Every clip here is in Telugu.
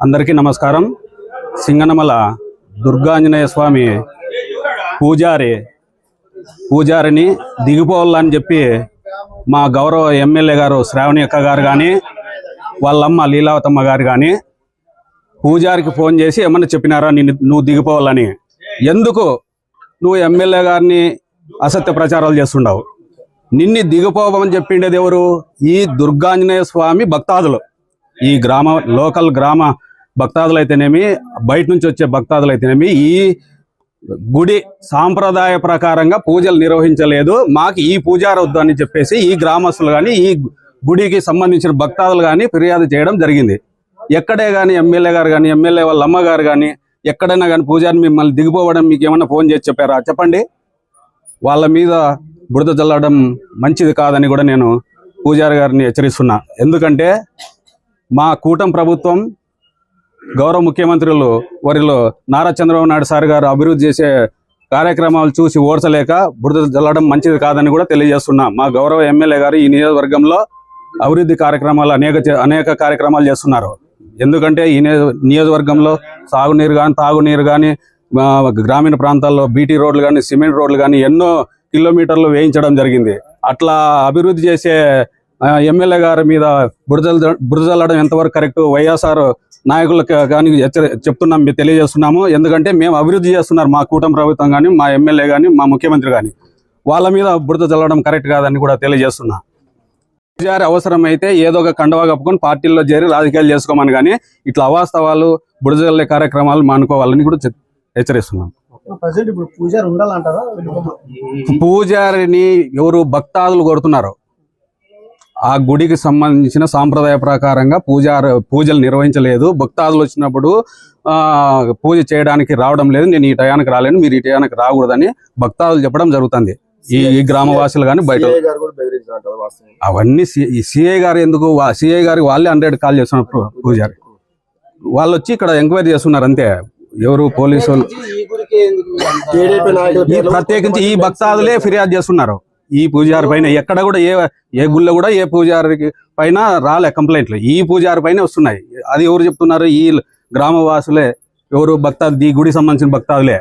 అందరికీ నమస్కారం. సింగనమల దుర్గాంజనేయ స్వామి పూజారిని దిగిపోవాలని చెప్పి మా గౌరవ ఎమ్మెల్యే గారు శ్రావణి అక్క గారు కానీ వాళ్ళమ్మ లీలావతమ్మ గారు కానీ పూజారికి ఫోన్ చేసి ఏమన్నా చెప్పినారా నువ్వు దిగిపోవాలని? ఎందుకు నువ్వు ఎమ్మెల్యే గారిని అసత్య ప్రచారాలు చేస్తుండవు? నిన్ను దిగిపోవని చెప్పిండేది ఎవరు? ఈ దుర్గాంజనేయ స్వామి భక్తాదులు, ఈ లోకల్ గ్రామ భక్తాదులు అయితేనేమి, బయట నుంచి వచ్చే భక్తాదులు అయితేనేమి, ఈ గుడి సాంప్రదాయ ప్రకారంగా పూజలు నిర్వహించలేదు, మాకు ఈ పూజారి వద్దు అని చెప్పేసి ఈ గ్రామస్తులు కానీ ఈ గుడికి సంబంధించిన భక్తాదులు కానీ ఫిర్యాదు చేయడం జరిగింది. ఎక్కడే కానీ ఎమ్మెల్యే గారు కానీ ఎమ్మెల్యే వాళ్ళ అమ్మగారు కానీ ఎక్కడైనా కానీ పూజారిని మిమ్మల్ని దిగిపోవడం మీకు ఏమన్నా ఫోన్ చేసి చెప్పారా? చెప్పండి. వాళ్ళ మీద బురద చల్లడం మంచిది కాదని కూడా నేను పూజారి గారిని హెచ్చరిస్తున్నా. ఎందుకంటే మా కూటమి ప్రభుత్వం గౌరవ ముఖ్యమంత్రులు వారిలో నారా చంద్రబాబు నాయుడు సార్ గారు అభివృద్ధి చేసే కార్యక్రమాలు చూసి ఓర్చలేక బురద చల్లడం మంచిది కాదని కూడా తెలియజేస్తున్నా. మా గౌరవ ఎమ్మెల్యే గారు ఈ నియోజకవర్గంలో అభివృద్ధి కార్యక్రమాలు అనేక కార్యక్రమాలు చేస్తున్నారు. ఎందుకంటే ఈ నియోజకవర్గంలో సాగునీరు కానీ తాగునీరు కానీ గ్రామీణ ప్రాంతాల్లో బీటీ రోడ్లు కానీ సిమెంట్ రోడ్లు కానీ ఎన్నో కిలోమీటర్లు వేయించడం జరిగింది. అట్లా అభివృద్ధి చేసే ఎమ్మెల్యే గారి మీద బురద చల్లడం ఎంతవరకు కరెక్ట్? వైఎస్ఆర్ నాయకులకు కానీ చెప్తున్నాం, మేము తెలియజేస్తున్నాము. ఎందుకంటే మేము అభివృద్ధి చేస్తున్నారు మా కూటమి ప్రభుత్వం కానీ మా ఎమ్మెల్యే కానీ మా ముఖ్యమంత్రి కానీ, వాళ్ళ మీద బురద చల్లడం కరెక్ట్ కాదని కూడా తెలియజేస్తున్నా. పూజారి అవసరమైతే ఏదో ఒక కండవా కప్పుకొని పార్టీల్లో చేరి రాజకీయాలు చేసుకోమని కానీ ఇట్లా అవాస్తవాలు బురద చల్లే కార్యక్రమాలు మానుకోవాలని కూడా హెచ్చరిస్తున్నాం. పూజారిని ఎవరు భక్తాదులు కోరుతున్నారు? ఆ గుడికి సంబంధించిన సాంప్రదాయ ప్రకారంగా పూజలు నిర్వహించలేదు. భక్తాదులు వచ్చినప్పుడు పూజ చేయడానికి రావడం లేదు. నేను ఈ టయానికి రాలేను, మీరు ఈ టయానికి రాకూడదని భక్తాదులు చెప్పడం జరుగుతుంది. ఈ గ్రామవాసులు కానీ బయట అవన్నీ సిఐ గారు ఎందుకు? సిఐ గారికి వాళ్ళే 100 కాల్ చేస్తున్నారు. పూజారి వాళ్ళు వచ్చి ఇక్కడ ఎంక్వైరీ చేస్తున్నారు అంతే. ఎవరు? పోలీసు వాళ్ళు ప్రత్యేకించి ఈ భక్తాదులే ఫిర్యాదు చేస్తున్నారు ఈ పూజారి పైన. ఎక్కడ కూడా ఏ గుళ్ళో కూడా ఏ పూజారికి పైన రాలే కంప్లైంట్లు, ఈ పూజారి పైన వస్తున్నాయి. అది ఎవరు చెప్తున్నారు? ఈ గ్రామవాసులే. ఎవరు? భక్తాదు, ఈ గుడికి సంబంధించిన భక్తాదులే.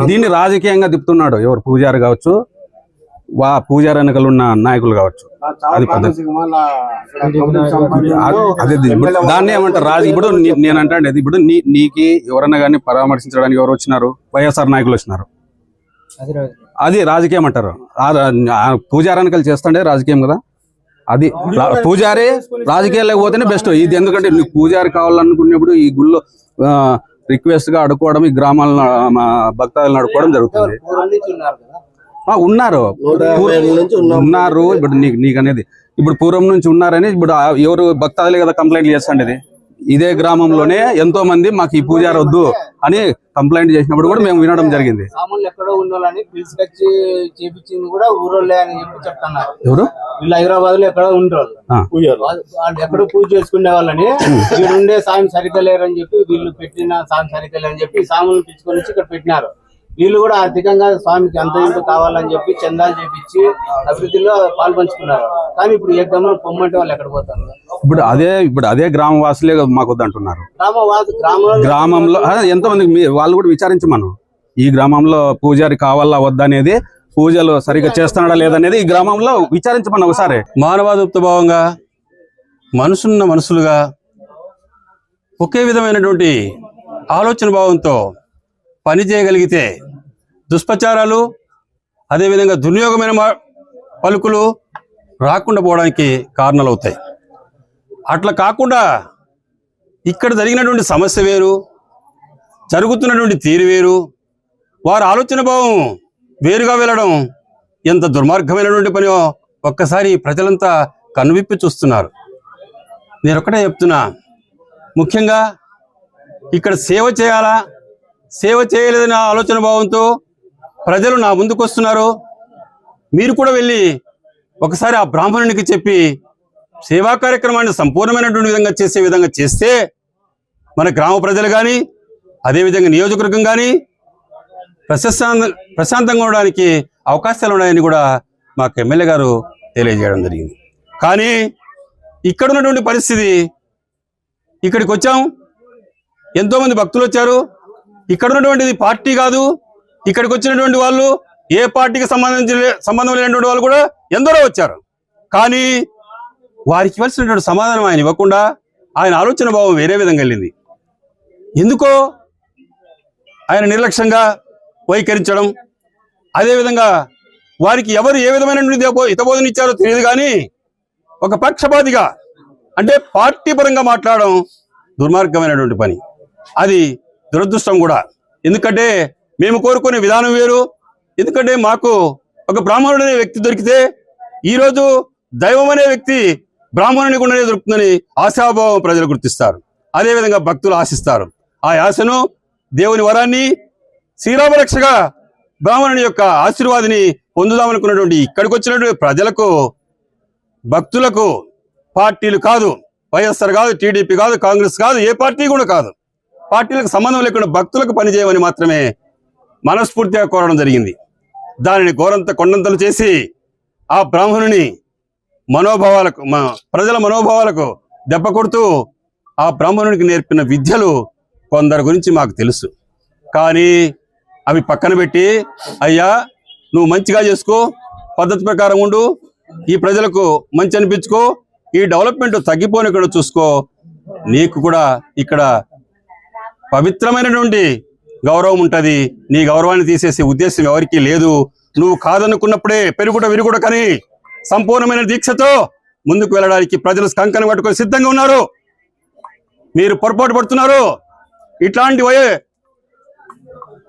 దీన్ని రాజకీయంగా తిప్పుతున్నాడు ఎవరు? పూజారి కావచ్చు, పూజారి వెనకలు ఉన్న నాయకులు కావచ్చు. అది పద్ధతి. అదే దాన్ని ఏమంటారు? ఇప్పుడు నేను అంటే ఇప్పుడు నీకు ఎవరన్నా కానీ పరామర్శించడానికి ఎవరు వచ్చినారు? వైఎస్ఆర్ నాయకులు వచ్చినారు. అది రాజకీయం అంటారు. పూజారి వెనకలు చేస్తుండే రాజకీయం కదా. అది పూజారి రాజకీయాలు లేకపోతేనే బెస్ట్ ఇది. ఎందుకంటే నీకు పూజారి కావాలనుకున్నప్పుడు ఈ గుళ్ళో రిక్వెస్ట్ గా అడుకోవడం, ఈ గ్రామాలను భక్తాలను అడుకోవడం జరుగుతుంది. ఉన్నారు ఇప్పుడు నీకు అనేది ఇప్పుడు పూర్వం నుంచి ఉన్నారని ఇప్పుడు ఎవరు? భక్తాదులే కదా కంప్లైంట్ చేస్తుండేది. ఇదే గ్రామంలోనే ఎంతో మంది మాకు ఈ పూజారి వద్దు అని కంప్లైంట్ చేసినప్పుడు కూడా మేము వినడం జరిగింది. ఎక్కడో ఉండాలని పిలిచికొచ్చి చేపించింది కూడా ఊరోళ్ళే అని చెప్పి చెప్తున్నారు. ఎవరు? వీళ్ళు హైదరాబాద్ లో ఎక్కడో ఉంటారు, ఎక్కడో పూజ చేసుకునే వాళ్ళని వీళ్ళుండే సాయం సరిగ్గా లేరని చెప్పి వీళ్ళు పెట్టిన సాయం సరిగ్గా లేరని చెప్పి సాములను పిలుచుకొని వచ్చి ఇక్కడ పెట్టినారు. వీళ్ళు కూడా ఆర్థికంగా స్వామికి అంత ఇంత కావాలని చెప్పి చందాలు చేపించి అభివృద్ధిలో పాల్పంచుకున్నారు. కానీ ఇప్పుడు ఏ గమనం పొమ్మంటే వాళ్ళు ఎక్కడ పోతారు? ఇప్పుడు అదే గ్రామవాసులే మాకు వద్దంటున్నారు. గ్రామంలో ఎంతమంది వాళ్ళు కూడా విచారించమను. ఈ గ్రామంలో పూజారి కావాలా వద్దా అనేది, పూజలు సరిగ్గా చేస్తున్నాడా లేదనేది ఈ గ్రామంలో విచారించమని ఒకసారి. మానవదూప్త భావంగా మనుషులుగా ఒకే విధమైనటువంటి ఆలోచన భావంతో పని చేయగలిగితే దుష్ప్రచారాలు అదేవిధంగా దుర్యోగమైన పలుకులు రాకుండా పోవడానికి కారణాలు అవుతాయి. అట్లా కాకుండా ఇక్కడ జరిగినటువంటి సమస్య వేరు, జరుగుతున్నటువంటి తీరు వేరు, వారి ఆలోచన భావం వేరుగా వెళ్ళడం ఎంత దుర్మార్గమైనటువంటి పనో ఒక్కసారి ప్రజలంతా కనువిప్పి చూస్తున్నారు. నేను ఒక్కటే చెప్తున్నా, ముఖ్యంగా ఇక్కడ సేవ చేయాలా, సేవ చేయలేదనే ఆలోచన భావంతో ప్రజలు నా ముందుకు వస్తున్నారు. మీరు కూడా వెళ్ళి ఒకసారి ఆ బ్రాహ్మణునికి చెప్పి సేవా కార్యక్రమాన్ని సంపూర్ణమైనటువంటి విధంగా చేసే విధంగా చేస్తే మన గ్రామ ప్రజలు కానీ అదేవిధంగా నియోజకవర్గం కానీ ప్రశాంతంగా ఉండడానికి అవకాశాలు ఉన్నాయని కూడా మాకు ఎమ్మెల్యే గారు తెలియజేయడం జరిగింది. కానీ ఇక్కడ ఉన్నటువంటి పరిస్థితి ఇక్కడికి వచ్చాం, ఎంతోమంది భక్తులు వచ్చారు. ఇక్కడ ఉన్నటువంటిది పార్టీ కాదు, ఇక్కడికి వచ్చినటువంటి వాళ్ళు ఏ పార్టీకి సంబంధం లేనటువంటి వాళ్ళు కూడా ఎందరో వచ్చారు. కానీ వారికి ఇవ్వాల్సినటువంటి సమాధానం ఆయన ఇవ్వకుండా ఆయన ఆలోచన భావం వేరే విధంగా వెళ్ళింది. ఎందుకో ఆయన నిర్లక్ష్యంగా వైఖరించడం, అదేవిధంగా వారికి ఎవరు ఏ విధమైనటువంటి హితబోధన ఇచ్చారో తెలియదు, కానీ ఒక పక్షపాతిగా అంటే పార్టీ పరంగా మాట్లాడడం దుర్మార్గమైనటువంటి పని. అది దురదృష్టం కూడా. ఎందుకంటే మేము కోరుకునే విధానం వేరు. ఎందుకంటే మాకు ఒక బ్రాహ్మణుడు అనే వ్యక్తి దొరికితే ఈరోజు దైవం అనే వ్యక్తి బ్రాహ్మణుని గుండెనే దొరుకుతుందని ఆశాభావం ప్రజలు గుర్తిస్తారు. అదేవిధంగా భక్తులు ఆశిస్తారు. ఆ ఆశను, దేవుని వరాన్ని శ్రీరామరక్షగా బ్రాహ్మణుని యొక్క ఆశీర్వాదిని పొందుదామనుకున్నటువంటి ఇక్కడికి వచ్చినటువంటి ప్రజలకు, భక్తులకు పార్టీలు కాదు, వైఎస్ఆర్ కాదు, టీడీపీ కాదు, కాంగ్రెస్ కాదు, ఏ పార్టీ కూడా కాదు, పార్టీలకు సంబంధం లేకుండా భక్తులకు పనిచేయమని మాత్రమే మనస్ఫూర్తిగా కోరడం జరిగింది. దానిని కొండంతలు చేసి ఆ బ్రాహ్మణుని మనోభావాలకు, ప్రజల మనోభావాలకు దెబ్బ కొడుతూ ఆ బ్రాహ్మణునికి నేర్పిన విద్యలు కొందరి గురించి మాకు తెలుసు. కానీ అవి పక్కన పెట్టి, అయ్యా నువ్వు మంచిగా చేసుకో, పద్ధతి ప్రకారం ఉండు, ఈ ప్రజలకు మంచి అనిపించుకో, ఈ డెవలప్మెంట్ తగ్గిపోనికుండా చూసుకో, నీకు కూడా ఇక్కడ పవిత్రమైనటువంటి గౌరవం ఉంటుంది, నీ గౌరవాన్ని తీసేసే ఉద్దేశం ఎవరికీ లేదు. నువ్వు కాదనుకున్నప్పుడే పెరుగుట విరుగుట కానీ సంపూర్ణమైన దీక్షతో ముందుకు వెళ్ళడానికి ప్రజలు కంకణం కట్టుకొని సిద్ధంగా ఉన్నారు. మీరు పొరపాటు పడుతున్నారు. ఇట్లాంటి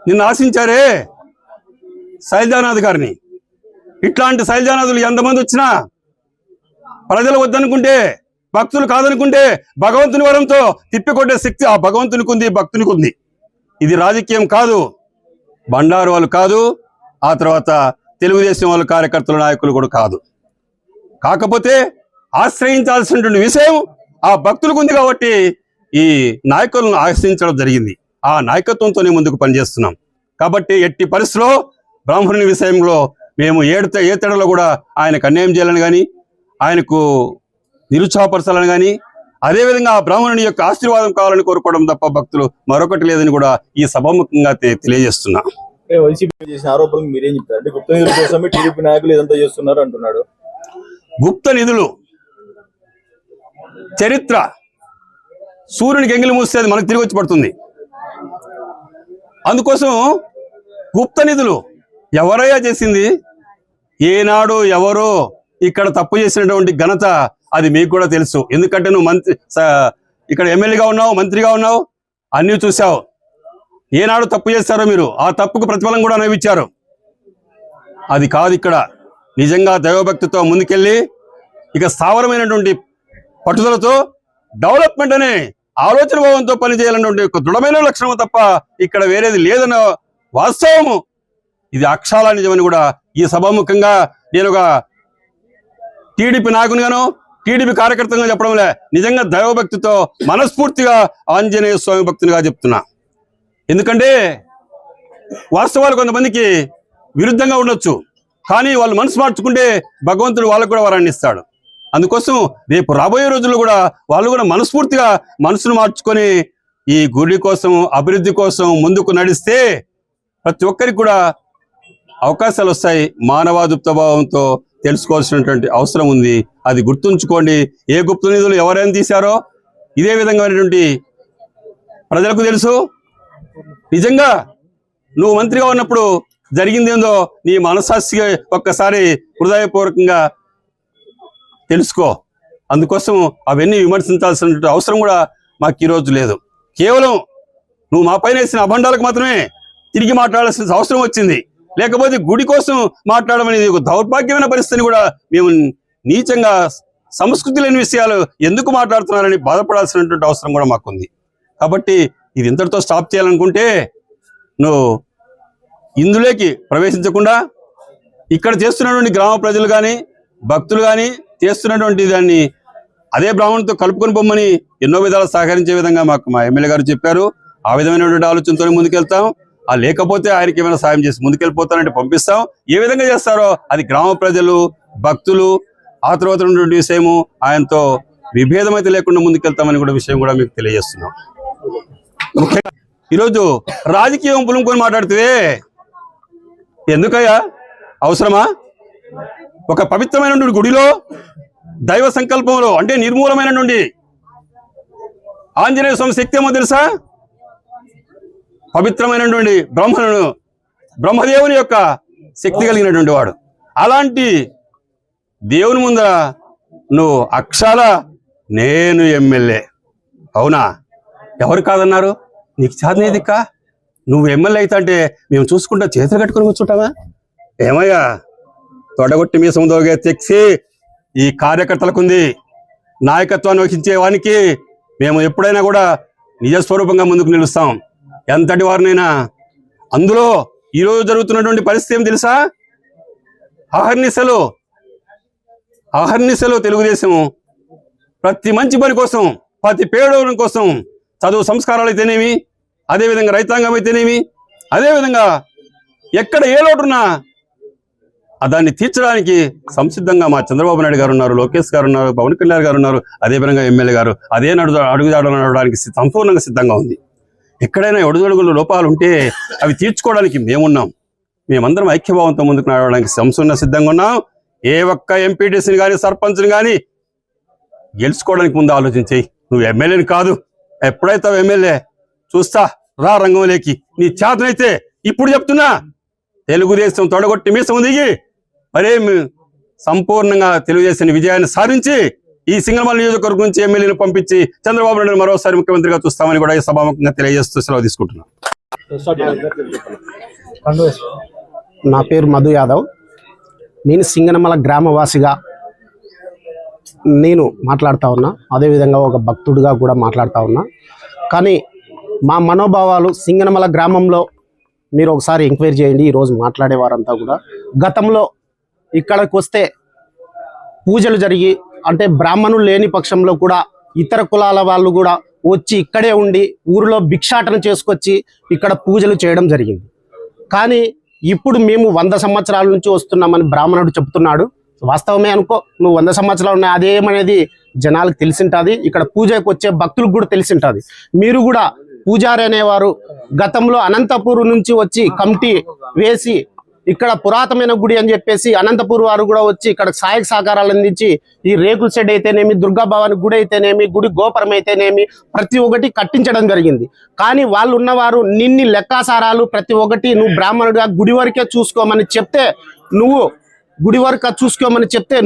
నిన్ను ఆశించారే శైలజానాథ్ గారిని, ఇట్లాంటి శైలజానాథులు ఎంతమంది వచ్చినా ప్రజలు వద్దనుకుంటే, భక్తులు కాదనుకుంటే భగవంతుని వరంతో తిప్పికొట్టే శక్తి ఆ భగవంతునికి ఉంది, భక్తునికి ఉంది. ఇది రాజకీయం కాదు, బండారు వాళ్ళు కాదు, ఆ తర్వాత తెలుగుదేశం వాళ్ళు కార్యకర్తలు, నాయకులు కూడా కాదు. కాకపోతే ఆశ్రయించాల్సినటువంటి విషయం ఆ భక్తులకు ఉంది కాబట్టి ఈ నాయకులను ఆశ్రయించడం జరిగింది. ఆ నాయకత్వంతోనే ముందుకు పనిచేస్తున్నాం. కాబట్టి ఎట్టి పరిస్థితిలో బ్రాహ్మణుని విషయంలో మేము ఏ తేడాలో కూడా ఆయనకు అన్యాయం చేయాలని కానీ, ఆయనకు నిరుత్సాహపరచాలని కానీ, అదేవిధంగా ఆ బ్రాహ్మణుని యొక్క ఆశీర్వాదం కావాలని కోరుకోవడం తప్ప భక్తులు మరొకటి లేదని కూడా ఈ సభాముఖంగా తెలియజేస్తున్నా. వైసీపీ చేసిన ఆరోపణలు మీరేం చెప్తారు? అంటే గుప్త నిధుల కోసమే టీడీపీ నాయకులు ఇదంతా చేస్తున్నారు అంటున్నాడు. గుప్త నిధులు చరిత్ర సూర్యునికి ఎంగిలి మూస్తే అది మనకు తిరిగి వచ్చి పడుతుంది. అందుకోసం గుప్త నిధులు ఎవరయ్యా చేసింది? ఏనాడు ఎవరో ఇక్కడ తప్పు చేసినటువంటి ఘనత అది మీకు కూడా తెలుసు. ఎందుకంటే నువ్వు ఇక్కడ ఎమ్మెల్యేగా ఉన్నావు, మంత్రిగా ఉన్నావు, అన్నీ చూసావు. ఏనాడు తప్పు చేస్తారో మీరు ఆ తప్పుకు ప్రతిఫలం కూడా అనుభవించారు. అది కాదు ఇక్కడ. నిజంగా దైవభక్తితో ముందుకెళ్ళి ఇక స్థావరమైనటువంటి పట్టుదలతో డెవలప్మెంట్ అనే ఆలోచన భావంతో పనిచేయాలన్నటువంటి ఒక దృఢమైన లక్షణం తప్ప ఇక్కడ వేరేది లేదన్న వాస్తవము ఇది అక్షరాల నిజమని కూడా ఈ సభాముఖంగా నేను ఒక టీడీపీ నాయకునిగాను, టీడీపీ కార్యకర్తగా చెప్పడంలే, నిజంగా దైవభక్తితో మనస్ఫూర్తిగా ఆంజనేయ స్వామి భక్తునిగా చెప్తున్నా. ఎందుకంటే వాస్తవాలు కొంతమందికి విరుద్ధంగా ఉండొచ్చు, కానీ వాళ్ళు మనసు మార్చుకుంటే భగవంతుడు వాళ్ళకు కూడా వరాన్ని ఇస్తాడు. అందుకోసం రేపు రాబోయే రోజుల్లో కూడా వాళ్ళు కూడా మనస్ఫూర్తిగా మనసును మార్చుకొని ఈ గుడి కోసం, అభివృద్ధి కోసం ముందుకు నడిస్తే ప్రతి ఒక్కరికి కూడా అవకాశాలు వస్తాయి. మానవాదుప్త భావంతో తెలుసుకోవాల్సినటువంటి అవసరం ఉంది. అది గుర్తుంచుకోండి. ఏ గుప్త నిధులు ఎవరైనా తీశారో ఇదే విధంగాటువంటి ప్రజలకు తెలుసు. నిజంగా నువ్వు మంత్రిగా ఉన్నప్పుడు జరిగిందేందో నీ మనసాక్షిగా ఒక్కసారి హృదయపూర్వకంగా తెలుసుకో. అందుకోసం అవన్నీ విమర్శించాల్సిన అవసరం కూడా మాకు ఈరోజు లేదు. కేవలం నువ్వు మా పైన వేసిన అభండాలకు మాత్రమే తిరిగి మాట్లాడాల్సిన అవసరం వచ్చింది. లేకపోతే గుడి కోసం మాట్లాడడం అనేది ఒక దౌర్భాగ్యమైన పరిస్థితిని కూడా మేము నీచంగా సంస్కృతి లేని విషయాలు ఎందుకు మాట్లాడుతున్నారని బాధపడాల్సినటువంటి అవసరం కూడా మాకుంది. కాబట్టి ఇది ఇంతటితో స్టాప్ చేయాలనుకుంటే నువ్వు ఇందులోకి ప్రవేశించకుండా ఇక్కడ చేస్తున్నటువంటి గ్రామ ప్రజలు కానీ భక్తులు కానీ చేస్తున్నటువంటి దాన్ని అదే బ్రాహ్మణులతో కలుపుకొని పొమ్మని ఎన్నో విధాలు సహకరించే విధంగా మాకు మా ఎమ్మెల్యే గారు చెప్పారు. ఆ విధమైనటువంటి ఆలోచనతోనే ముందుకెళ్తాం. ఆ లేకపోతే ఆయనకి ఏమైనా సాయం చేసి ముందుకెళ్ళిపోతానంటే పంపిస్తాం. ఏ విధంగా చేస్తారో అది గ్రామ ప్రజలు, భక్తులు, ఆ తర్వాత ఉన్నటువంటి విషయము ఆయనతో విభేదం అయితే లేకుండా ముందుకెళ్తామని కూడా విషయం కూడా మీకు తెలియజేస్తున్నాం. ముఖ్యంగా ఈరోజు రాజకీయం పులుముకొని మాట్లాడితే ఎందుకయ్యా, అవసరమా? ఒక పవిత్రమైనటువంటి గుడిలో దైవ సంకల్పంలో అంటే నిర్మూలమైనటువంటి ఆంజనేయ స్వామి శక్తి ఏమో తెలుసా? పవిత్రమైనటువంటి బ్రహ్మదేవుని యొక్క శక్తి కలిగినటువంటి వాడు. అలాంటి దేవుని ముందర నువ్వు అక్షాల నేను ఎమ్మెల్యే, అవునా? ఎవరు కాదన్నారు? నీకు చేతనేదిక్క? నువ్వు ఎమ్మెల్యే అయితే అంటే మేము చూసుకుంటా చేతులు కట్టుకొని కూర్చుంటావా? ఏమయ్యా, తొడగొట్టి మీ సముదోగే తెచ్చి ఈ కార్యకర్తలకుంది, నాయకత్వాన్ని వహించే వానికి మేము ఎప్పుడైనా కూడా నిజస్వరూపంగా ముందుకు నిలుస్తాం, ఎంతటి వారినైనా. అందులో ఈరోజు జరుగుతున్నటువంటి పరిస్థితి ఏం తెలుసా? అహర్నిశలు తెలుగుదేశం ప్రతి మంచి పని కోసం, ప్రతి పేదోళ్ళ కోసం, చదువు సంస్కారాలు అయితేనేమి, అదేవిధంగా రైతాంగం అయితేనేమి, అదేవిధంగా ఎక్కడ ఏ లోటున్నా దాన్ని తీర్చడానికి సంసిద్ధంగా మా చంద్రబాబు నాయుడు గారు ఉన్నారు, లోకేష్ గారు ఉన్నారు, పవన్ కళ్యాణ్ గారు ఉన్నారు, అదేవిధంగా ఎమ్మెల్యే గారు అదే అడుగుదాడలు నడవడానికి సంపూర్ణంగా సిద్ధంగా ఉంది. ఎక్కడైనా ఒడుదొడుగులు లోపాలు ఉంటే అవి తీర్చుకోవడానికి మేమున్నాం. మేమందరం ఐక్యభావంతో ముందుకు నడవడానికి సంపూర్ణ సిద్ధంగా ఉన్నాం. ఏ ఒక్క ఎంపీటీసీని కానీ సర్పంచ్ని కానీ గెలుచుకోవడానికి ముందు ఆలోచించేయి. నువ్వు ఎమ్మెల్యేని కాదు, ఎప్పుడైతే ఎమ్మెల్యే చూస్తా రా రంగంలోకి. నీ చేతనైతే ఇప్పుడు చెప్తున్నా, తెలుగుదేశం తొడగొట్టి మీసం దిగి మరేం సంపూర్ణంగా తెలుగుదేశం విజయాన్ని సాధించి ఈ సింగనమల నియోజకవర్గం నుంచి ఎమ్మెల్యేను పంపించి చంద్రబాబు నాయుడు మరోసారి ముఖ్యమంత్రిగా చూస్తామని కూడా ఈ సభాముఖంగా తెలియజేస్తూ సెలవు తీసుకుంటున్నాం. నా పేరు మధు యాదవ్. నేను సింగనమల గ్రామవాసిగా నేను మాట్లాడుతూ ఉన్నా, అదేవిధంగా ఒక భక్తుడిగా కూడా మాట్లాడుతూ ఉన్నా. కానీ మా మనోభావాలు సింగనమల గ్రామంలో మీరు ఒకసారి ఎంక్వైరీ చేయండి. ఈరోజు మాట్లాడేవారంతా కూడా గతంలో ఇక్కడికి వస్తే పూజలు జరిగి, అంటే బ్రాహ్మణులు లేని పక్షంలో కూడా ఇతర కులాల వాళ్ళు కూడా వచ్చి ఇక్కడే ఉండి ఊరిలో భిక్షాటన చేసుకొచ్చి ఇక్కడ పూజలు చేయడం జరిగింది. కానీ ఇప్పుడు మేము 100 సంవత్సరాల నుంచి వస్తున్నామని బ్రాహ్మణుడు చెప్తున్నాడు. వాస్తవమే అనుకో, నువ్వు 100 సంవత్సరాలు ఉన్నాయి, అదేమనేది జనాలకు తెలిసింటుంది, ఇక్కడ పూజకు వచ్చే భక్తులకు కూడా తెలిసింటుంది. మీరు కూడా పూజారి అనేవారు గతంలో అనంతపూర్ నుంచి వచ్చి కమిటీ వేసి ఇక్కడ పురాతనమైన గుడి అని చెప్పేసి అనంతపూర్ వారు కూడా వచ్చి ఇక్కడ సహాయక సహకారాలు అందించి ఈ రేకుల షెడ్ అయితేనేమి, దుర్గా భవాని గుడి అయితేనేమి, గుడి గోపురం అయితేనేమి ప్రతి ఒక్కటి కట్టించడం జరిగింది. కానీ వాళ్ళు ఉన్నవారు నిన్ని లెక్కాసారాలు ప్రతి ఒక్కటి నువ్వు బ్రాహ్మణుడిగా గుడి వరకే చూసుకోమని చెప్తే,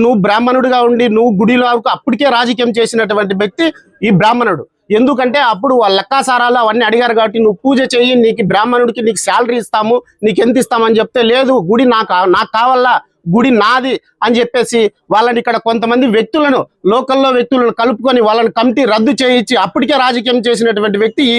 నువ్వు బ్రాహ్మణుడిగా ఉండి నువ్వు గుడిలో అప్పటికే రాజకీయం చేసినటువంటి వ్యక్తి ఈ బ్రాహ్మణుడు. ఎందుకంటే అప్పుడు వాళ్ళ లెక్కాసారాలు అవన్నీ అడిగారు కాబట్టి నువ్వు పూజ చెయ్యి, నీకు బ్రాహ్మణుడికి నీకు శాలరీ ఇస్తాము, నీకు ఎంత ఇస్తామని చెప్తే, లేదు గుడి నాకు కావాలా, గుడి నాది అని చెప్పేసి వాళ్ళని ఇక్కడ కొంతమంది వ్యక్తులను లోకల్లో వ్యక్తులను కలుపుకొని వాళ్ళని కమిటీ రద్దు చేయించి అప్పటికే రాజకీయం చేసినటువంటి వ్యక్తి ఈ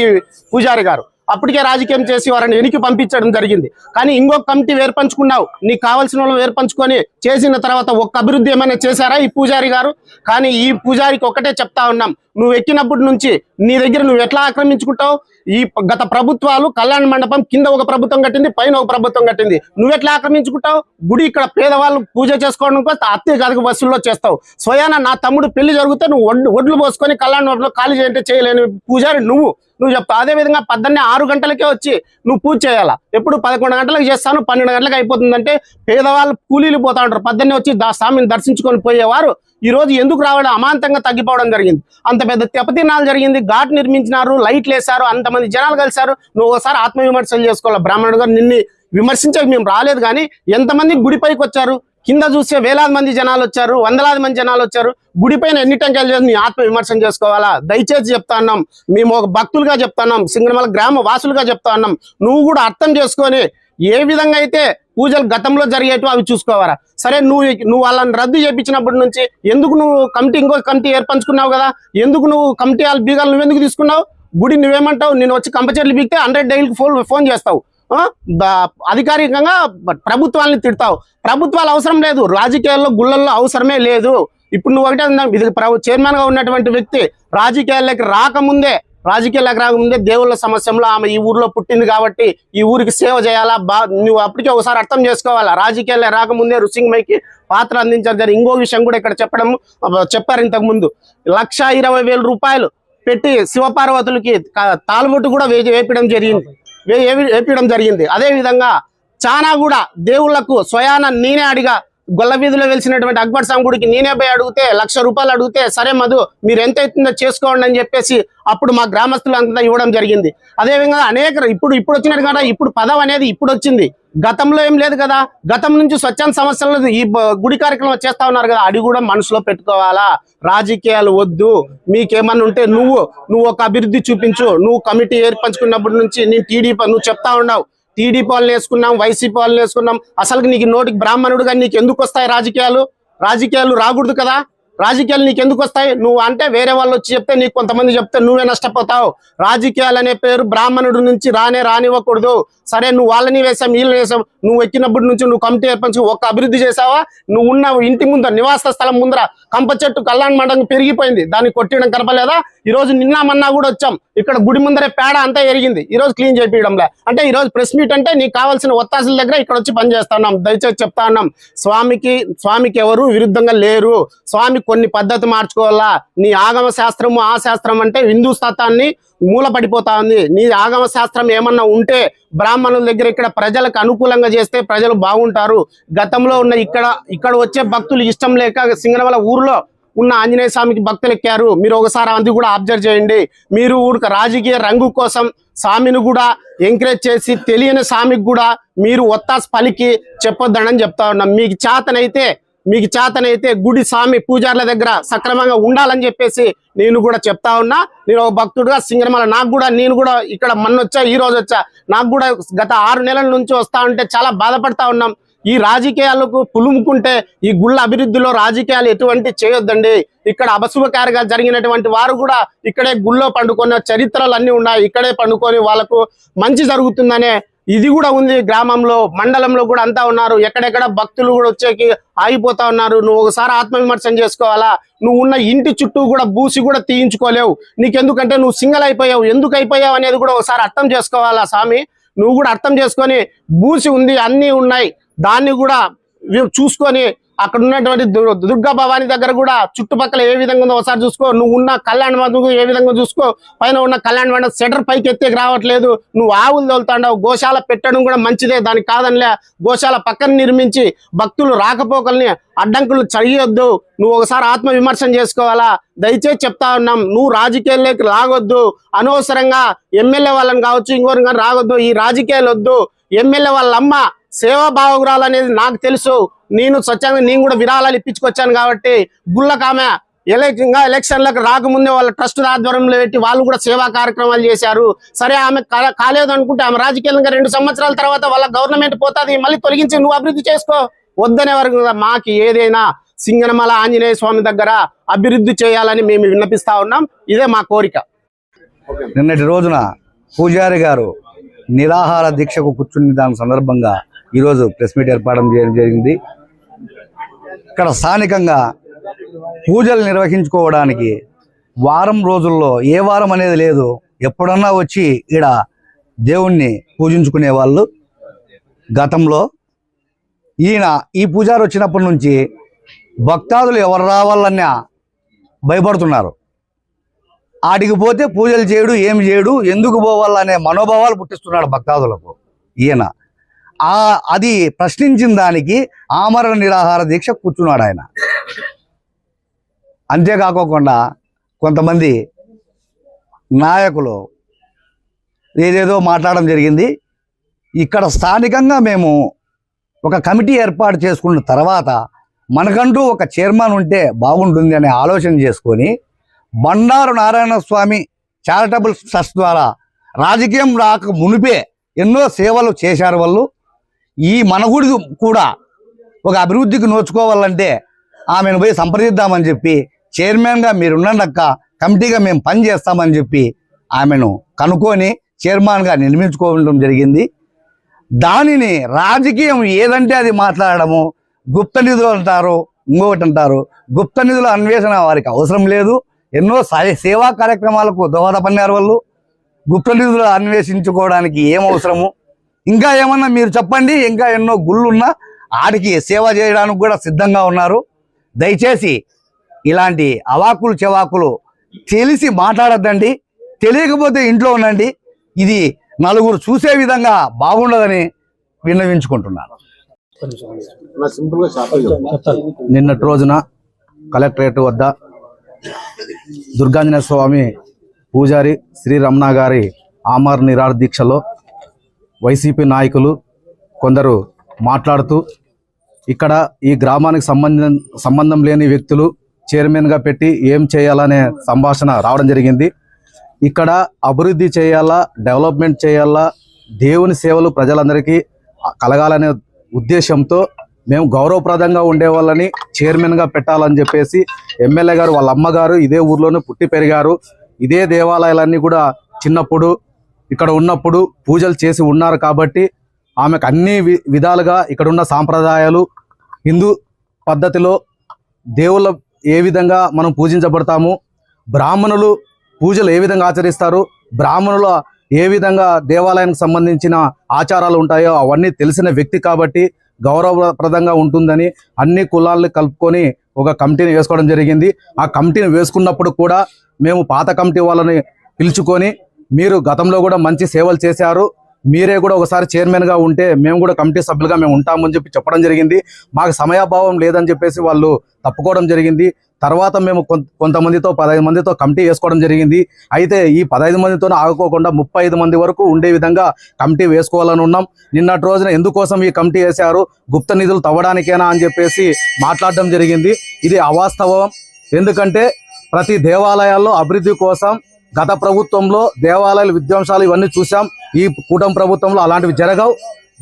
పూజారి గారు. అప్పటికే రాజకీయం చేసి వారిని వెనక్కి పంపించడం జరిగింది. కానీ ఇంకొక కమిటీ వేర్పంచుకున్నావు, నీకు కావాల్సిన వాళ్ళు వేర్పంచుకొని చేసిన తర్వాత ఒక్క అభివృద్ధి ఏమైనా చేశారా ఈ పూజారి గారు? కానీ ఈ పూజారికి ఒకటే చెప్తా ఉన్నాం, నువ్వు ఎక్కినప్పటి నుంచి నీ దగ్గర నువ్వు ఎట్లా ఆక్రమించుకుంటావు? ఈ గత ప్రభుత్వాలు కళ్యాణ మండపం కింద ఒక ప్రభుత్వం కట్టింది, పైన ఒక ప్రభుత్వం కట్టింది, నువ్వెట్లా ఆక్రమించుకుంటావు? గుడి ఇక్కడ పేదవాళ్ళు పూజ చేసుకోవడం కోసం అత్తే గదక బస్సుల్లో చేస్తావు. స్వయాన నా తమ్ముడు పెళ్లి జరిగితే నువ్వు ఒడ్లు పోసుకొని కళ్యాణ మండపంలో ఖాళీ చేయంటే చేయలేని పూజారి నువ్వు చెప్తావు. అదేవిధంగా 6 గంటలకే వచ్చి నువ్వు పూజ చేయాలా? ఎప్పుడు 11 గంటలకు చేస్తాను, 12 గంటలకు అయిపోతుందంటే పేదవాళ్ళు కూలీలు పోతా ఉంటారు. 12 వచ్చి స్వామిని దర్శించుకొని పోయేవారు ఈ రోజు ఎందుకు రావడం అమాంతంగా తగ్గిపోవడం జరిగింది. అంత పెద్ద తెపతినాలు జరిగింది, ఘాట్ నిర్మించినారు, లైట్లు వేశారు, అంతమంది జనాలు కలిశారు. నువ్వు ఒకసారి ఆత్మవిమర్శలు చేసుకోవాలి. బ్రాహ్మణుడు గారు నిన్ను విమర్శించక మేము రాలేదు, కానీ ఎంతమంది గుడిపైకి వచ్చారు? కింద చూస్తే వేలాది మంది జనాలు వచ్చారు, వందలాది మంది జనాలు వచ్చారు. గుడిపైన ఎన్ని టెంకాయలు చేసి నీ ఆత్మ విమర్శనం చేసుకోవాలా? దయచేసి చెప్తా ఉన్నాం, మేము ఒక భక్తులుగా చెప్తున్నాం, సింగనమల గ్రామ వాసులుగా చెప్తా ఉన్నాం, నువ్వు కూడా అర్థం చేసుకొని ఏ విధంగా అయితే పూజలు గతంలో జరిగేటివి అవి చూసుకోవాలా? సరే, నువ్వు వాళ్ళని రద్దు చేయించినప్పటి నుంచి ఎందుకు నువ్వు ఇంకో కమిటీ ఏర్పంచుకున్నావు కదా, ఎందుకు నువ్వు కమిటీ వాళ్ళ బీగాలు నువ్వెందుకు తీసుకున్నావు? గుడి నువ్వేమంటావు? నేను వచ్చి కంపచర్లు బీగితే 100 డైలీకి ఫోన్ చేస్తావు, అధికారికంగా ప్రభుత్వాన్ని తిడతావు. ప్రభుత్వాలు అవసరం లేదు, రాజకీయాల్లో గుళ్ళల్లో అవసరమే లేదు. ఇప్పుడు నువ్వు ఒకటే ఇది చైర్మన్ గా ఉన్నటువంటి వ్యక్తి రాజకీయాల్లోకి రాకముందే రాజకీయాలకు రాకముందే దేవుళ్ళ సమస్యలో ఆమె ఈ ఊర్లో పుట్టింది కాబట్టి ఈ ఊరికి సేవ చేయాలా. నువ్వు అప్పటికే ఒకసారి అర్థం చేసుకోవాలా. రాజకీయాలు రాకముందే రుసింగ్మైకి పాత్ర అందించారు. జరిగి ఇంకో విషయం కూడా ఇక్కడ చెప్పారు ఇంతకు ముందు, 1,20,000 రూపాయలు పెట్టి శివపార్వతులకి తాళబొట్టు కూడా వేపించడం జరిగింది. అదే విధంగా చాలా కూడా దేవుళ్లకు స్వయాన నేనే అడిగా, గొల్ల వీధిలో వెలిసినటువంటి అక్బర్ స్వామి గుడికి నేనే పోయి అడిగితే 1,00,000 రూపాయలు అడిగితే, సరే మధు మీరు ఎంత అవుతుందో చేసుకోండి అని చెప్పేసి అప్పుడు మా గ్రామస్తులు అంతా ఇవ్వడం జరిగింది. అదేవిధంగా అనేక ఇప్పుడు వచ్చినట్టు కదా, ఇప్పుడు పదవి అనేది ఇప్పుడు వచ్చింది, గతంలో ఏం లేదు కదా. గతం నుంచి స్వచ్ఛంద సమస్యలు ఈ గుడి కార్యక్రమం చేస్తా ఉన్నారు కదా, అది కూడా మనసులో పెట్టుకోవాలా. రాజకీయాలు వద్దు, మీకేమన్నా ఉంటే నువ్వు ఒక అభివృద్ధి చూపించు. నువ్వు కమిటీ ఏర్పంచుకున్నప్పటి నుంచి నేను టీడీపీ నువ్వు చెప్తా ఉన్నావు, టీడీపీ వాళ్ళని వేసుకున్నాం, వైసీపీ వాళ్ళని వేసుకున్నాం. అసలు నీకు నోటికి బ్రాహ్మణుడుగా నీకు ఎందుకు వస్తాయి రాజకీయాలు రాకూడదు కదా. రాజకీయాలు నీకు ఎందుకు వస్తాయి? నువ్వు అంటే వేరే వాళ్ళు వచ్చి చెప్తే, నీకు కొంతమంది చెప్తే నువ్వే నష్టపోతావు. రాజకీయాలు అనే పేరు బ్రాహ్మణుడి నుంచి రానివ్వకూడదు. సరే నువ్వు వాళ్ళని వేసాం వీళ్ళని వేసాం, నువ్వు ఎక్కినప్పటి నుంచి నువ్వు కమిటీ ఏర్పంచు ఒక్క అభివృద్ధి చేసావా? నువ్వు ఉన్న ఇంటి ముందర నివాస స్థలం ముందర కంప చెట్టు కళ్యాణ మండపం పెరిగిపోయింది, దాన్ని కొట్టడం కనపలేదా? ఈ రోజు నిన్న కూడా వచ్చాం, ఇక్కడ గుడి ముందరే పేడ అంతా ఎరిగింది, ఈ రోజు క్లీన్ చేయించడంలే. అంటే ఈ రోజు ప్రెస్ మీట్ అంటే నీకు కావాల్సిన ఒత్తాసుల దగ్గర ఇక్కడ వచ్చి పనిచేస్తున్నాం. దయచేసి చెప్తా ఉన్నాం, స్వామికి ఎవరు విరుద్ధంగా లేరు. స్వామి కొన్ని పద్ధతి మార్చుకోవాలా. నీ ఆగమ శాస్త్రము ఆ శాస్త్రం అంటే హిందూస్తాన్ని మూల పడిపోతా ఉంది. నీ ఆగమ శాస్త్రం ఏమన్నా ఉంటే బ్రాహ్మణుల దగ్గర ఇక్కడ ప్రజలకు అనుకూలంగా చేస్తే ప్రజలు బాగుంటారు. గతంలో ఉన్న ఇక్కడ వచ్చే భక్తులు ఇష్టం లేక సింగనమల ఊర్లో ఉన్న ఆంజనేయ స్వామికి భక్తులు ఎక్కారు. మీరు ఒకసారి అది కూడా అబ్జర్వ్ చేయండి. మీరు ఊరికి రాజకీయ రంగు కోసం స్వామిని కూడా ఎంకరేజ్ చేసి తెలియని స్వామికి కూడా మీరు ఒత్తాస్ పలికి చెప్పొద్దనని చెప్తా ఉన్నాం. మీకు చేతనైతే గుడి స్వామి పూజార్ల దగ్గర సక్రమంగా ఉండాలని చెప్పేసి నేను కూడా చెప్తా ఉన్నా. నేను ఒక భక్తుడుగా సింగనమల నేను కూడా ఇక్కడ ఈ రోజు వచ్చా. నాకు కూడా గత 6 నెలల నుంచి వస్తా ఉంటే చాలా బాధపడతా ఉన్నాం. ఈ రాజకీయాలకు పులుముకుంటే ఈ గుళ్ళ అభివృద్ధిలో రాజకీయాలు ఎటువంటి చేయొద్దండి. ఇక్కడ అపశుభకారిగా జరిగినటువంటి వారు కూడా ఇక్కడే గుళ్ళో పండుకున్న చరిత్రలు అన్నీ ఉన్నాయి. ఇక్కడే పండుకొని వాళ్ళకు మంచి జరుగుతుందనే ఇది కూడా ఉంది. గ్రామంలో మండలంలో కూడా అంతా ఉన్నారు. ఎక్కడెక్కడ భక్తులు కూడా వచ్చేకి ఆగిపోతా ఉన్నారు. నువ్వు ఒకసారి ఆత్మవిమర్శన చేసుకోవాలా. నువ్వు ఉన్న ఇంటి చుట్టూ కూడా బూసి కూడా తీయించుకోలేవు. నీకెందుకంటే నువ్వు సింగల్ అయిపోయావు. ఎందుకు అయిపోయావు అనేది కూడా ఒకసారి అర్థం చేసుకోవాలా స్వామి. నువ్వు కూడా అర్థం చేసుకొని, బూసి ఉంది అన్నీ ఉన్నాయి, దాన్ని కూడా చూసుకొని అక్కడ ఉన్నటువంటి దుర్గా భవాని దగ్గర కూడా చుట్టుపక్కల ఏ విధంగా ఉందో ఒకసారి చూసుకో. నువ్వు ఉన్న కళ్యాణ మండపం ఏ విధంగా చూసుకో. పైన ఉన్న కళ్యాణ మండపం సెటర్ పైకి ఎత్తేకి రావట్లేదు. నువ్వు ఆవులు తోలుతాండావు. గోశాల పెట్టడం కూడా మంచిదే, దానికి కాదనిలే. గోశాల పక్కన నిర్మించి భక్తులు రాకపోకల్ని అడ్డంకులు చేయొద్దు. నువ్వు ఒకసారి ఆత్మ విమర్శన చేసుకోవాలా. దయచేసి చెప్తా ఉన్నాం, నువ్వు రాజకీయాల్లోకి రాగొద్దు. అనవసరంగా ఎమ్మెల్యే వాళ్ళని కావచ్చు ఇంకోరు కానీ రాగొద్దు. ఈ రాజకీయాలు వద్దు. ఎమ్మెల్యే వాళ్ళ అమ్మ సేవాభావగురాలు అనేది నాకు తెలుసు. నేను కూడా విరాళాలు ఇప్పించుకొచ్చాను కాబట్టి గుళ్ళకామె ఎలక్షన్లకు రాకముందే వాళ్ళ ట్రస్ట్ ఆధ్వర్యంలో పెట్టి వాళ్ళు కూడా సేవా కార్యక్రమాలు చేశారు. సరే ఆమె కాలేదు అనుకుంటే ఆమె రాజకీయంగా 2 సంవత్సరాల తర్వాత వాళ్ళ గవర్నమెంట్ పోతుంది, మళ్ళీ తొలగించి నువ్వు అభివృద్ధి చేసుకో. వద్దనే వరకు మాకు ఏదైనా సింగనమల ఆంజనేయ స్వామి దగ్గర అభివృద్ధి చేయాలని మేము విన్నపిస్తా ఉన్నాం. ఇదే మా కోరిక. నిన్నటి రోజున పూజారి గారు నిరాహార దీక్షకు కూర్చుని దాని సందర్భంగా ఈరోజు ప్రెస్ మీట్ ఏర్పాటు చేయడం జరిగింది. ఇక్కడ స్థానికంగా పూజలు నిర్వహించుకోవడానికి వారం రోజుల్లో ఏ వారం అనేది లేదు. ఎప్పుడన్నా వచ్చి ఈడ దేవుణ్ణి పూజించుకునే వాళ్ళు. గతంలో ఈ పూజారి వచ్చినప్పటి నుంచి భక్తాదులు ఎవరు రావాలన్నా భయపడుతున్నారు. ఆడికి పోతే పూజలు చేయడు, ఏమి చేయడు, ఎందుకు పోవాలనే మనోభావాలు పుట్టిస్తున్నాడు భక్తాదులకు ఈయన. అది ప్రశ్నించిన దానికి ఆమరణ నిరాహార దీక్ష కూర్చున్నాడు ఆయన. అంతేకాకుండా కొంతమంది నాయకులు ఏదేదో మాట్లాడడం జరిగింది. ఇక్కడ స్థానికంగా మేము ఒక కమిటీ ఏర్పాటు చేసుకున్న తర్వాత మనకంటూ ఒక చైర్మన్ ఉంటే బాగుంటుంది అనే ఆలోచన చేసుకొని బండారు నారాయణ స్వామి చారిటబుల్ ట్రస్ట్ ద్వారా రాజకీయం రాక మునిపే ఎన్నో సేవలు చేశారు వాళ్ళు. ఈ మనగుడి కూడా ఒక అభివృద్ధికి నోచుకోవాలంటే ఆమెను పోయి సంప్రదిద్దామని చెప్పి చైర్మన్గా మీరున్నక్క కమిటీగా మేము పని చేస్తామని చెప్పి ఆమెను కనుక్కొని చైర్మన్గా నిర్మించుకోవడం జరిగింది. దానిని రాజకీయం ఏదంటే అది మాట్లాడము, గుప్త నిధులు అంటారు, ఇంకొకటి అంటారు. గుప్త నిధుల అన్వేషణ వారికి అవసరం లేదు. ఎన్నో సేవా కార్యక్రమాలకు దోహదపడినారు వాళ్ళు. గుప్త నిధులు అన్వేషించుకోవడానికి ఏం అవసరము, ఇంకా ఏమన్నా మీరు చెప్పండి. ఇంకా ఎన్నో గుళ్ళున్నా ఆడికి సేవ చేయడానికి కూడా సిద్ధంగా ఉన్నారు. దయచేసి ఇలాంటి అవాకులు చెవాకులు తెలిసి మాట్లాడద్దండి, తెలియకపోతే ఇంట్లో ఉండండి. ఇది నలుగురు చూసే విధంగా బాగుండదని విన్నవించుకుంటున్నాను. నిన్నటి రోజున కలెక్టరేట్ వద్ద దుర్గాంజనేయ స్వామి పూజారి శ్రీ రమణ గారి ఆమర నిరాహార దీక్షలో వైసీపీ నాయకులు కొందరు మాట్లాడుతూ ఇక్కడ ఈ గ్రామానికి సంబంధం లేని వ్యక్తులు చైర్మన్గా పెట్టి ఏం చేయాలనే సంభాషణ రావడం జరిగింది. ఇక్కడ అభివృద్ధి చేయాలా, డెవలప్మెంట్ చేయాలా, దేవుని సేవలు ప్రజలందరికీ కలగాలనే ఉద్దేశంతో మేము గౌరవప్రదంగా ఉండే వాళ్ళని చైర్మన్గా పెట్టాలని చెప్పేసి ఎమ్మెల్యే గారు వాళ్ళ అమ్మగారు ఇదే ఊర్లోనే పుట్టి పెరిగారు. ఇదే దేవాలయాలన్నీ కూడా చిన్నప్పుడు ఇక్కడ ఉన్నప్పుడు పూజలు చేసి ఉన్నారు కాబట్టి ఆమెకు అన్ని విధాలుగా ఇక్కడ ఉన్న సాంప్రదాయాలు, హిందూ పద్ధతిలో దేవుళ్ళ ఏ విధంగా మనం పూజించబడతాము, బ్రాహ్మణులు పూజలు ఏ విధంగా ఆచరిస్తారు, బ్రాహ్మణుల ఏ విధంగా దేవాలయానికి సంబంధించిన ఆచారాలు ఉంటాయో అవన్నీ తెలిసిన వ్యక్తి కాబట్టి గౌరవప్రదంగా ఉంటుందని అన్ని కులాలను కలుపుకొని ఒక కమిటీని వేసుకోవడం జరిగింది. ఆ కమిటీని వేసుకున్నప్పుడు కూడా మేము పాత కమిటీ వాళ్ళని పిలుచుకొని మీరు గతంలో కూడా మంచి సేవలు చేశారు, మీరే కూడా ఒకసారి చైర్మన్గా ఉంటే మేము కూడా కమిటీ సభ్యులుగా మేము ఉంటామని చెప్పి చెప్పడం జరిగింది. మాకు సమయాభావం లేదని చెప్పేసి వాళ్ళు తప్పుకోవడం జరిగింది. తర్వాత మేము కొంతమందితో 15 మందితో కమిటీ వేసుకోవడం జరిగింది. అయితే ఈ 15 మందితోనే ఆగుకోకుండా 35 మంది వరకు ఉండే విధంగా కమిటీ వేసుకోవాలని ఉన్నాం. నిన్నటి రోజున ఎందుకోసం ఈ కమిటీ వేశారు, గుప్త నిధులు తవ్వడానికేనా అని చెప్పేసి మాట్లాడడం జరిగింది. ఇది అవాస్తవం. ఎందుకంటే ప్రతి దేవాలయాల్లో అభివృద్ధి కోసం గత ప్రభుత్వంలో దేవాలయాల విధ్వంసాలు ఇవన్నీ చూసాం. ఈ కూటమి ప్రభుత్వంలో అలాంటివి జరగవు.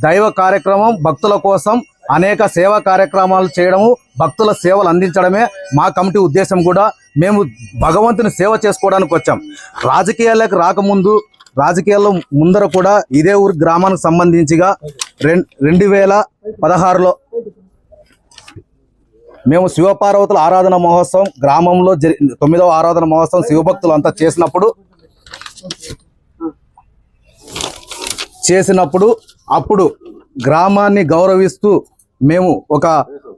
దైవ కార్యక్రమం భక్తుల కోసం అనేక సేవా కార్యక్రమాలు చేయడము, భక్తుల సేవలు అందించడమే మా కమిటీ ఉద్దేశం. కూడా మేము భగవంతుని సేవ చేసుకోవడానికి వచ్చాం. రాజకీయాలకు రాకముందు, రాజకీయాల్లో ముందర కూడా ఇదే ఊరి గ్రామానికి సంబంధించిగా 2016లో మేము శివపార్వతుల ఆరాధన మహోత్సవం గ్రామంలో 9వ ఆరాధన మహోత్సవం శివభక్తులు అంతా చేసినప్పుడు అప్పుడు గ్రామాన్ని గౌరవిస్తూ మేము ఒక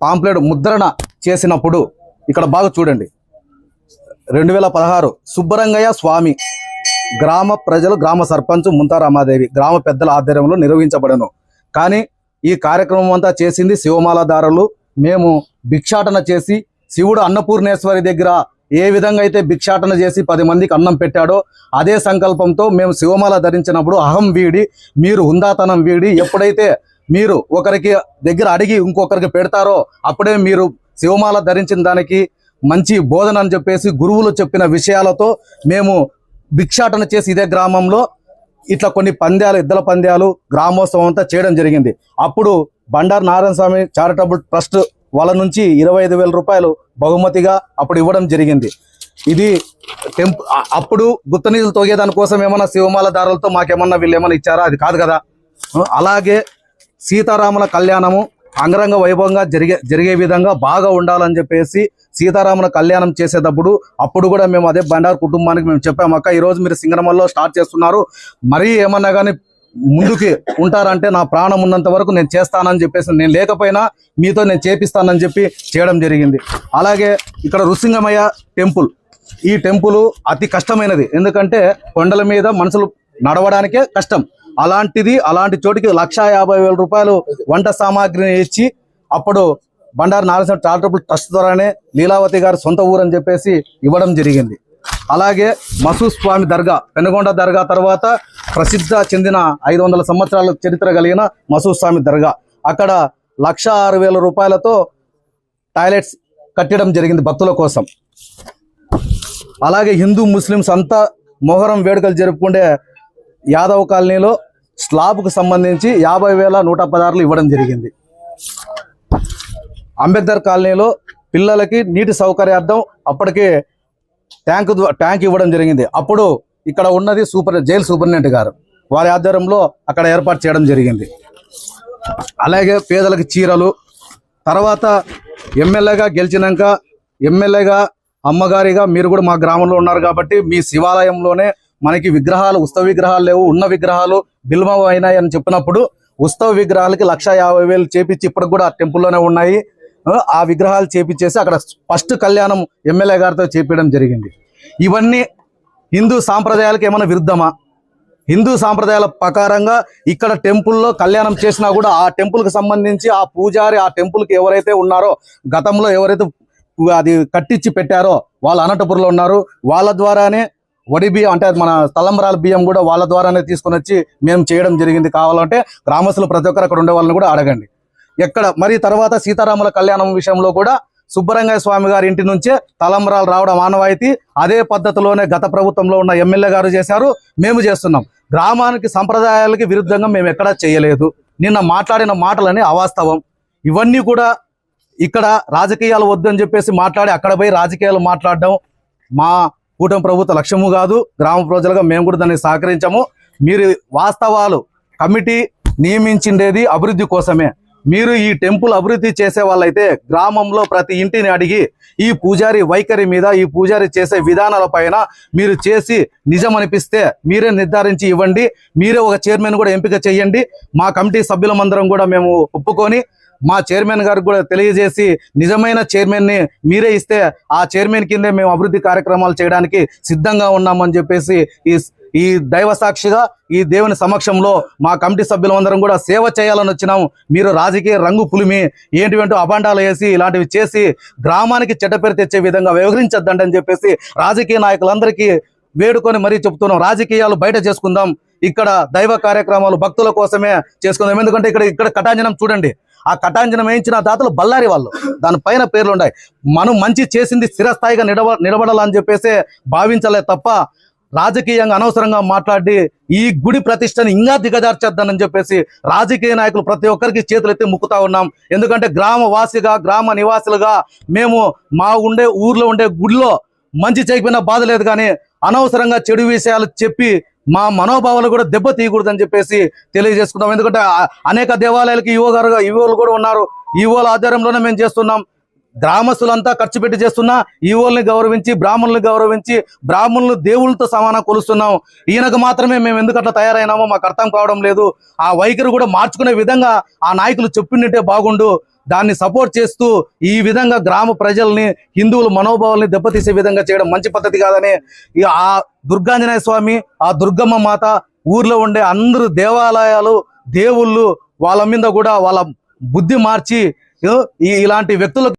పాంప్లెట్ ముద్రణ చేసినప్పుడు ఇక్కడ బాగా చూడండి, 2016 సుబ్బరంగయ్య స్వామి గ్రామ ప్రజలు, గ్రామ సర్పంచ్ ముంతారామాదేవి గ్రామ పెద్దల ఆధ్వర్యంలో నిర్వహించబడను. కానీ ఈ కార్యక్రమం అంతా చేసింది శివమాలదారులు. మేము భిక్షాటన చేసి శివుడు అన్నపూర్ణేశ్వరి దగ్గర ఏ విధంగా అయితే భిక్షాటన చేసి 10 మందికి అన్నం పెట్టాడో అదే సంకల్పంతో మేము శివమాల ధరించినప్పుడు అహం వీడి, మీరు హుందాతనం వీడి, ఎప్పుడైతే మీరు ఒకరికి దగ్గర అడిగి ఇంకొకరికి పెడతారో అప్పుడే మీరు శివమాల ధరించిన దానికి మంచి బోధన అని చెప్పేసి గురువులు చెప్పిన విషయాలతో మేము భిక్షాటన చేసి ఇదే గ్రామంలో ఇట్లా కొన్ని పంద్యాలు, ఎద్దుల పంద్యాలు, గ్రామోత్సవం అంతా చేయడం జరిగింది. అప్పుడు బండారు నారాయణ స్వామి చారిటబుల్ ట్రస్ట్ వాళ్ళ నుంచి 25,000 రూపాయలు బహుమతిగా అప్పుడు ఇవ్వడం జరిగింది. ఇది అప్పుడు గుప్త నిధులు తోగేదానికోసం ఏమన్నా శివమాలదారులతో మాకేమన్నా వీళ్ళు ఏమన్నా ఇచ్చారా? అది కాదు కదా. అలాగే సీతారాముల కళ్యాణము అంగరంగ వైభవంగా జరిగే విధంగా బాగా ఉండాలని చెప్పేసి సీతారాముల కళ్యాణం చేసేటప్పుడు అప్పుడు కూడా మేము అదే బండారు కుటుంబానికి మేము చెప్పామక్క, ఈరోజు మీరు సింగనమల్లో స్టార్ట్ చేస్తున్నారు, మరీ ఏమన్నా కానీ ముందుకి ఉంటారంటే నా ప్రాణం ఉన్నంత వరకు నేను చేస్తానని చెప్పేసి, నేను లేకపోయినా మీతో నేను చేపిస్తానని చెప్పి చేయడం జరిగింది. అలాగే ఇక్కడ రుసింగమయ్య టెంపుల్, ఈ టెంపుల్ అతి కష్టమైనది. ఎందుకంటే కొండల మీద మనుషులు నడవడానికే కష్టం. అలాంటి చోటికి 1,50,000 రూపాయలు వంట సామాగ్రిని ఇచ్చి అప్పుడు బండారు నారాయణ చారిటబుల్ ట్రస్ట్ ద్వారానే లీలావతి గారి సొంత ఊరు అని చెప్పేసి ఇవ్వడం జరిగింది. అలాగే మసూద్ స్వామి దర్గా, పెనుగొండ దర్గా తర్వాత ప్రసిద్ధ చెందిన 500 సంవత్సరాల చరిత్ర కలిగిన మసూద్ స్వామి దర్గా, అక్కడ 1,06,000 రూపాయలతో టాయిలెట్స్ కట్టడం జరిగింది భక్తుల కోసం. అలాగే హిందూ ముస్లిమ్స్ అంతా మొహరం వేడుకలు జరుపుకుంటే యాదవ్ కాలనీలో స్లాబ్కు సంబంధించి 50,116 ఇవ్వడం జరిగింది. అంబేద్కర్ కాలనీలో పిల్లలకి నీటి సౌకర్యార్థం అప్పటికే ట్యాంక్ ఇవ్వడం జరిగింది. అప్పుడు ఇక్కడ ఉన్నది జైలు సూపరింటెండెంట్ గారు వారి ఆధ్వర్యంలో అక్కడ ఏర్పాటు చేయడం జరిగింది. అలాగే పేదలకు చీరలు, తర్వాత ఎమ్మెల్యేగా గెలిచినాక ఎమ్మెల్యేగా అమ్మగారిగా మీరు కూడా మా గ్రామంలో ఉన్నారు కాబట్టి మీ శివాలయంలోనే మనకి విగ్రహాలు, ఉత్సవ విగ్రహాలు లేవు, ఉన్న విగ్రహాలు బిల్వం అయినాయి అని చెప్పినప్పుడు ఉత్సవ విగ్రహాలకి 1,50,000 చేపించి ఇప్పటికి కూడా టెంపుల్లోనే ఉన్నాయి. ఆ విగ్రహాలు చేపించేసి అక్కడ ఫస్ట్ కళ్యాణం ఎమ్మెల్యే గారితో చేపించడం జరిగింది. ఇవన్నీ హిందూ సాంప్రదాయాలకు ఏమైనా విరుద్ధమా? హిందూ సాంప్రదాయాల ప్రకారంగా ఇక్కడ టెంపుల్లో కళ్యాణం చేసినా కూడా ఆ టెంపుల్కి సంబంధించి ఆ పూజారి ఆ టెంపుల్కి ఎవరైతే ఉన్నారో, గతంలో ఎవరైతే అది కట్టించి పెట్టారో వాళ్ళు అనంతపురంలో ఉన్నారు. వాళ్ళ ద్వారానే వడి బియ్యం అంటే మన తలంబరాల బియ్యం కూడా వాళ్ళ ద్వారానే తీసుకొని వచ్చి మేము చేయడం జరిగింది. కావాలంటే గ్రామస్తులు ప్రతి ఒక్కరు అక్కడ ఉండే వాళ్ళని కూడా అడగండి. ఎక్కడ మరి తర్వాత సీతారాముల కళ్యాణం విషయంలో కూడా సుబ్బరంగయ్య స్వామి గారి ఇంటి నుంచే తలంబరాలు రావడం ఆనవాయితీ. అదే పద్ధతిలోనే గత ప్రభుత్వంలో ఉన్న ఎమ్మెల్యే గారు చేశారు, మేము చేస్తున్నాం. గ్రామానికి సంప్రదాయాలకి విరుద్ధంగా మేము ఎక్కడా చేయలేదు. నిన్న మాట్లాడిన మాటలని అవాస్తవం. ఇవన్నీ కూడా ఇక్కడ రాజకీయాలు వద్దని చెప్పేసి మాట్లాడి అక్కడ పోయి రాజకీయాలు మాట్లాడడం మా కూటమి ప్రభుత్వ లక్ష్యము కాదు. గ్రామ ప్రజలుగా మేము కూడా దాన్ని సహకరించాము. మీరు వాస్తవాలు కమిటీ నియమించిండేది అభివృద్ధి కోసమే. మీరు ఈ టెంపుల్ అభివృద్ధి చేసే వాళ్ళైతే గ్రామంలో ప్రతి ఇంటిని అడిగి ఈ పూజారి వైఖరి మీద, ఈ పూజారి చేసే విధానాల పైన మీరు చేసి నిజం అనిపిస్తే మీరే నిర్ధారించి ఇవ్వండి. మీరే ఒక చైర్మన్ కూడా ఎంపిక చేయండి. మా కమిటీ సభ్యులమందరం కూడా మేము ఒప్పుకొని మా చైర్మన్ గారికి కూడా తెలియజేసి నిజమైన చైర్మన్ని మీరే ఇస్తే ఆ చైర్మన్ కిందే మేము అభివృద్ధి కార్యక్రమాలు చేయడానికి సిద్ధంగా ఉన్నామని చెప్పేసి ఈ దైవ సాక్షిగా ఈ దేవుని సమక్షంలో మా కమిటీ సభ్యులందరం కూడా సేవ చేయాలని వచ్చినాము. మీరు రాజకీయ రంగు పులిమి ఏంటివంటూ అభాండాలు వేసి ఇలాంటివి చేసి గ్రామానికి చెడ్డపేరు తెచ్చే విధంగా వ్యవహరించద్దండి అని చెప్పేసి రాజకీయ నాయకులందరికీ వేడుకొని మరీ చెప్తున్నాం. రాజకీయాలు బయట చేసుకుందాం, ఇక్కడ దైవ కార్యక్రమాలు భక్తుల కోసమే చేసుకుందాం. ఎందుకంటే ఇక్కడ కటాంజనం చూడండి, ఆ కటాంజనం వేయించిన దాతలు బళ్ళారి వాళ్ళు, దానిపైన పేర్లు ఉన్నాయి. మనం మంచి చేసింది స్థిరస్థాయిగా నిలబడాలని చెప్పేసి భావించలే తప్ప రాజకీయంగా అనవసరంగా మాట్లాడి ఈ గుడి ప్రతిష్టని ఇంకా దిగజార్చేద్దానని చెప్పేసి రాజకీయ నాయకులు ప్రతి ఒక్కరికి చేతులెత్తి ముక్కుతా ఉన్నాం. ఎందుకంటే గ్రామ వాసిగా, గ్రామ నివాసులుగా మేము మా ఊర్లో ఉండే గుడిలో మంచి చేయకపోయినా బాధ లేదు, కానీ అనవసరంగా చెడు విషయాలు చెప్పి మా మనోభావాలు కూడా దెబ్బ తీయకూడదని చెప్పేసి తెలియజేసుకుంటాం. ఎందుకంటే అనేక దేవాలయాలకి ఈవోలు కూడా ఉన్నారు. ఈవోల ఆధ్వర్యంలోనే మేము చేస్తున్నాం. గ్రామస్తులంతా ఖర్చు పెట్టి చేస్తున్నా ఈవోల్ని గౌరవించి, బ్రాహ్మణుల్ని గౌరవించి, బ్రాహ్మణులు దేవుళ్ళతో సమానం కొలుస్తున్నాం. ఈయనకు మాత్రమే మేము ఎందుకు అట్లా తయారైనామో మాకు అర్థం కావడం లేదు. ఆ వైఖరి కూడా మార్చుకునే విధంగా ఆ నాయకులు చెప్పినట్టే బాగుండు. దాన్ని సపోర్ట్ చేస్తూ ఈ విధంగా గ్రామ ప్రజల్ని, హిందువుల మనోభావాల్ని దెబ్బతీసే విధంగా చేయడం మంచి పద్ధతి కాదని ఆ దుర్గాంజనేయ స్వామి, ఆ దుర్గమ్మ మాత, ఊర్లో ఉండే అందరూ దేవాలయాలు, దేవుళ్ళు వాళ్ళ మీద కూడా వాళ్ళ బుద్ధి మార్చి ఇలాంటి వ్యక్తులకు